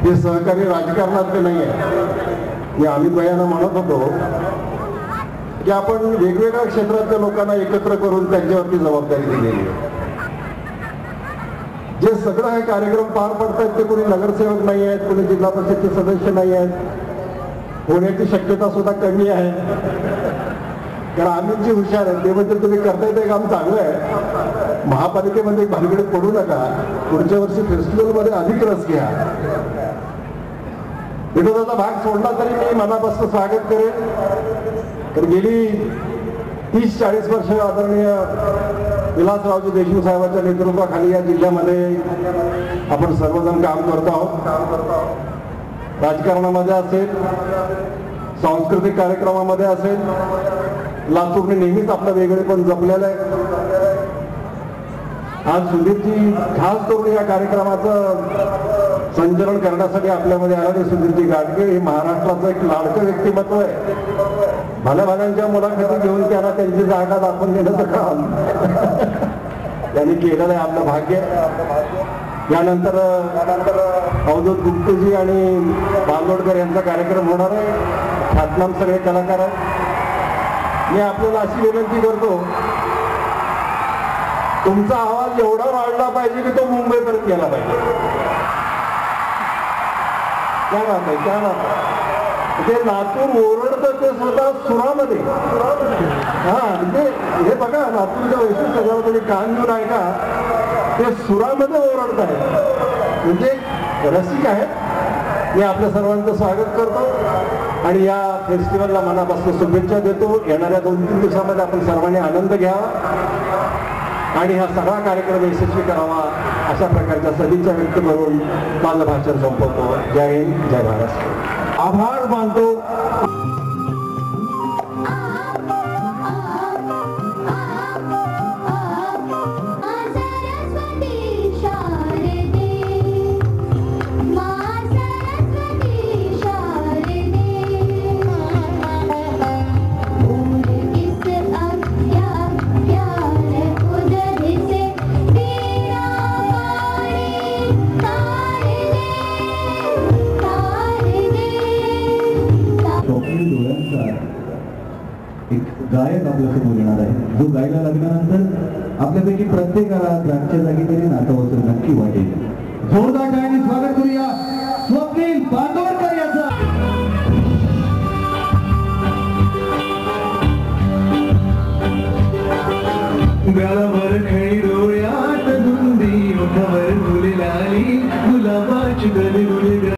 हे सहकारी राजकारणातले नाही आहे. मी आम्ही बयानं म्हणत होतो की आपण वेगवेगळ्या क्षेत्रातल्या लोकांना एकत्र करून त्यांच्यावरती जबाबदारी दिलेली आहे. जे सगळं हे कार्यक्रम पार पडतात ते कोणी नगरसेवक नाही आहेत, कोणी जिल्हा परिषदचे सदस्य नाही आहेत, होण्याची शक्यता सुद्धा कमी आहे. कारण आम्ही जी हुशार आहे ते म्हणजे तुम्ही करताय ते काम चांगलं आहे. महापालिकेमध्ये भानगडीत पडू नका. पुढच्या वर्षी फेस्टिवलमध्ये अधिक रस घ्या. विनोदाचा भाग सोडला तरी मी मनापासून स्वागत करेन. तर गेली 30-40 वर्ष आदरणीय विलासरावजी देशमुख साहेबांच्या नेतृत्वाखाली या जिल्ह्यामध्ये आपण सर्वजण काम करतो आहोत. राजकारणामध्ये असेल, सांस्कृतिक कार्यक्रमामध्ये असेल, लातूरने नेहमीच आपलं वेगळेपण जपलेलं आहे. आज सुधीरजी खास करून या कार्यक्रमाचं संचलन करण्यासाठी आपल्यामध्ये आलेले सुधीरजी गाडगे हे महाराष्ट्राचं एक लाडकं व्यक्तिमत्व आहे. भल्या मुलाखती घेऊन त्यांना त्यांची जागा दाखवून देण्याचं काम त्यांनी केलेलं आहे. आपलं भाग्य. यानंतर अवधूत गुप्तेजी आणि बांदोडकर यांचा कार्यक्रम होणार आहे. ख्यातनाम सगळे कलाकार आहेत. मी आपल्याला अशी विनंती करतो, तुमचा आवाज एवढा वाढला पाहिजे की तो मुंबईपर्यंत गेला पाहिजे. काय बात आहे, काय बात आहे. ते लातूर ओरडतं ते स्वतः सुरामध्ये. हा म्हणजे हे बघा, लातूरच्या वैशिष्ट्य जेव्हा तुम्ही कान घेऊन ऐका, ते सुरामध्ये ओरडत आहे. म्हणजे रसिक आहेत. मी आपल्या सर्वांचं स्वागत करतो आणि या फेस्टिवलला मनापासून शुभेच्छा देतो. येणाऱ्या 2-3 दिवसामध्ये आपण सर्वांनी आनंद घ्यावा आणि हा सगळा कार्यक्रम यशस्वी करावा अशा प्रकारच्या सदिच्छा व्यक्त करून माझं भाषण संपवतो. जय हिंद, जय महाराष्ट्र. आभार मानतो. एक गायक आपल्यासमोर येणार आहे, जो गायला लागल्यानंतर आपल्यापैकी प्रत्येकाला द्राक्षच्या जागी तरी नाटवाचं नक्की वाटेल. जोरदार टाळ्यांनी स्वागत करूया स्वप्नील बांदोडकर याचं. गालावर खळी डोळ्यात धुंदी, ओठावर फुले लाली, गुलाबाची गली